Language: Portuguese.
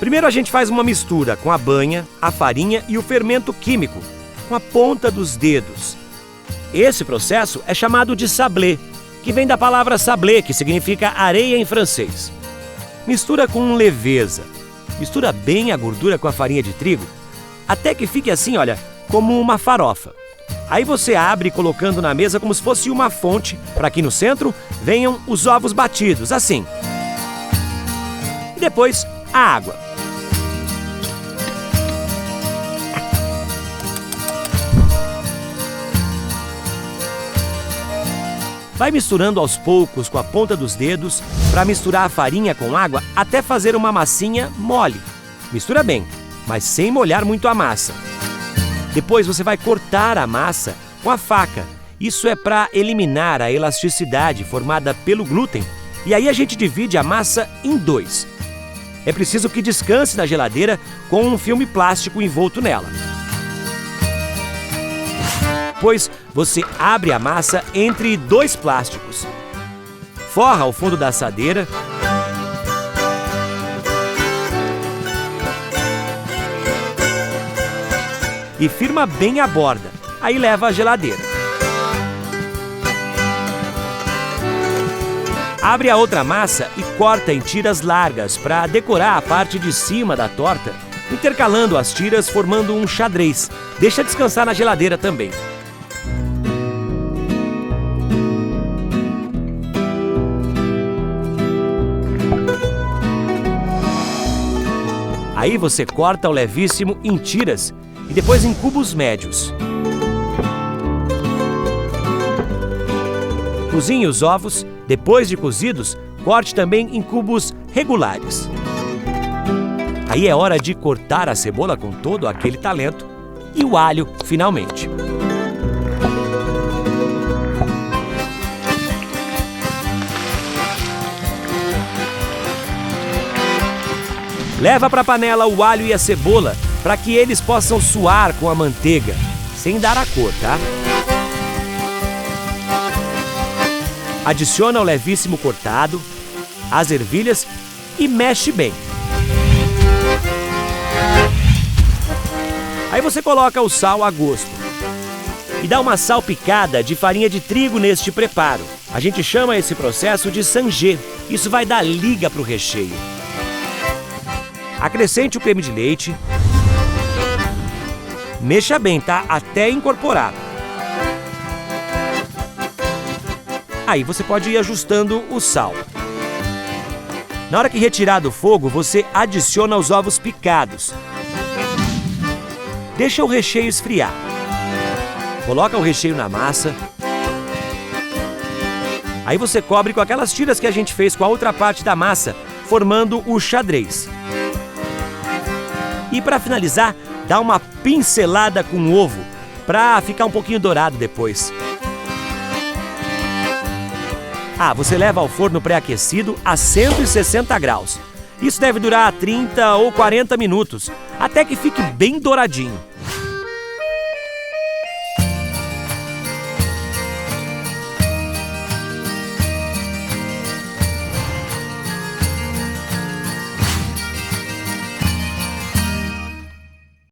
Primeiro a gente faz uma mistura com a banha, a farinha e o fermento químico, com a ponta dos dedos. Esse processo é chamado de sablé, que vem da palavra sablé, que significa areia em francês. Mistura com leveza. Mistura bem a gordura com a farinha de trigo, até que fique assim, olha, como uma farofa. Aí você abre colocando na mesa como se fosse uma fonte, para que no centro venham os ovos batidos, assim. E depois a água. Vai misturando aos poucos com a ponta dos dedos para misturar a farinha com água até fazer uma massinha mole. Mistura bem, mas sem molhar muito a massa. Depois você vai cortar a massa com a faca. Isso é para eliminar a elasticidade formada pelo glúten. E aí a gente divide a massa em dois. É preciso que descanse na geladeira com um filme plástico envolto nela. Depois você abre a massa entre dois plásticos. Forra o fundo da assadeira. E firma bem a borda. Aí leva à geladeira. Abre a outra massa e corta em tiras largas para decorar a parte de cima da torta, intercalando as tiras formando um xadrez. Deixa descansar na geladeira também. Aí você corta o levíssimo em tiras e depois em cubos médios. Cozinhe os ovos, depois de cozidos, corte também em cubos regulares. Aí é hora de cortar a cebola com todo aquele talento e o alho finalmente. Leva para a panela o alho e a cebola para que eles possam suar com a manteiga, sem dar a cor, tá? Adiciona o levíssimo cortado, as ervilhas e mexe bem. Aí você coloca o sal a gosto e dá uma salpicada de farinha de trigo neste preparo. A gente chama esse processo de sangê. Isso vai dar liga para o recheio. Acrescente o creme de leite. Mexa bem, tá? Até incorporar. Aí você pode ir ajustando o sal. Na hora que retirar do fogo, você adiciona os ovos picados. Deixa o recheio esfriar. Coloca o recheio na massa. Aí você cobre com aquelas tiras que a gente fez com a outra parte da massa, formando o xadrez. E para finalizar, dá uma pincelada com ovo, para ficar um pouquinho dourado depois. Você leva ao forno pré-aquecido a 160 graus. Isso deve durar 30 ou 40 minutos, até que fique bem douradinho.